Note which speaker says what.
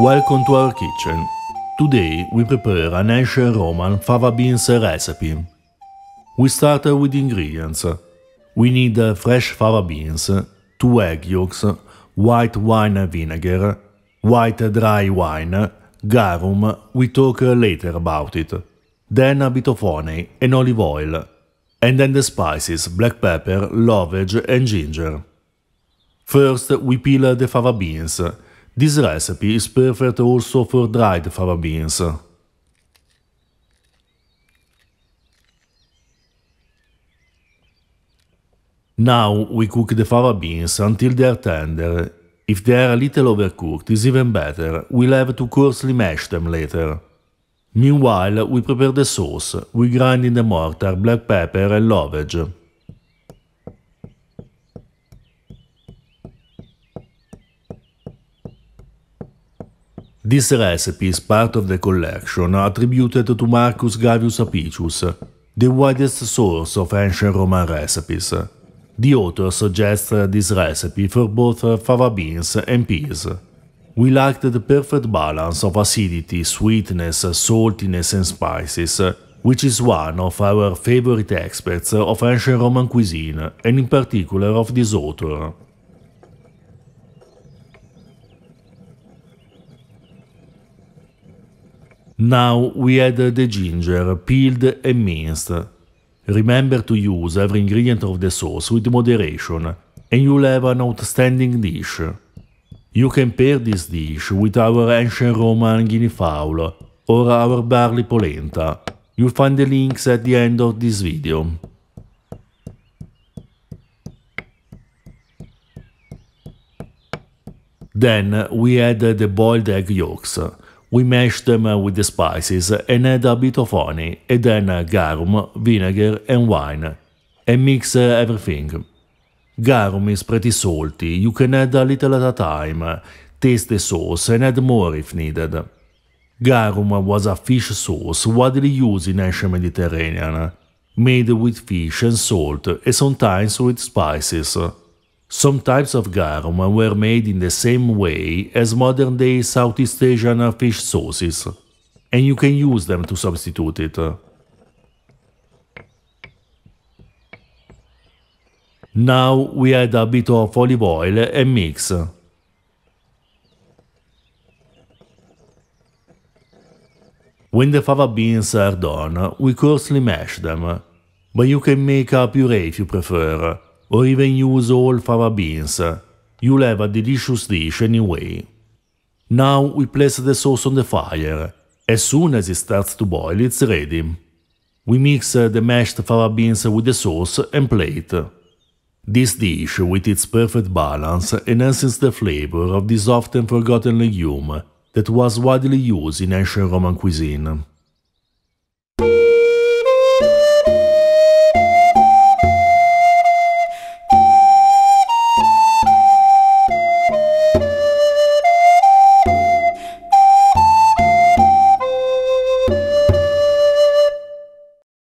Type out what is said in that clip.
Speaker 1: Welcome to our kitchen. Today we prepare an ancient Roman fava beans recipe. We start with the ingredients. We need fresh fava beans, 2 egg yolks, white wine vinegar, white dry wine, garum, we talk later about it, then a bit of honey and olive oil, and then the spices, black pepper, lovage and ginger. First we peel the fava beans. This recipe is perfect also for dried fava beans. Now we cook the fava beans until they are tender. If they are a little overcooked, it's even better. We'll have to coarsely mash them later. Meanwhile, we prepare the sauce. We grind in the mortar black pepper and lovage. This recipe is part of the collection attributed to Marcus Gavius Apicius, the widest source of ancient Roman recipes. The author suggests this recipe for both fava beans and peas. We liked the perfect balance of acidity, sweetness, saltiness and spices, which is one of our favorite aspects of ancient Roman cuisine, and in particular of this author. Now we add the ginger, peeled and minced. Remember to use every ingredient of the sauce with moderation, and you'll have an outstanding dish. You can pair this dish with our ancient Roman guinea fowl or our barley polenta. You'll find the links at the end of this video. Then we add the boiled egg yolks. We mash them with the spices and add a bit of honey, and then garum, vinegar and wine, and mix everything. Garum is pretty salty, you can add a little at a time, taste the sauce and add more if needed. Garum was a fish sauce widely used in ancient Mediterranean, made with fish and salt and sometimes with spices. Some types of garum were made in the same way as modern-day Southeast Asian fish sauces, and you can use them to substitute it. Now we add a bit of olive oil and mix. When the fava beans are done, we coarsely mash them, but you can make a puree if you prefer, or even use all fava beans. You'll have a delicious dish anyway. Now we place the sauce on the fire. As soon as it starts to boil, it's ready. We mix the mashed fava beans with the sauce and plate. This dish, with its perfect balance, enhances the flavor of this often forgotten legume that was widely used in ancient Roman cuisine.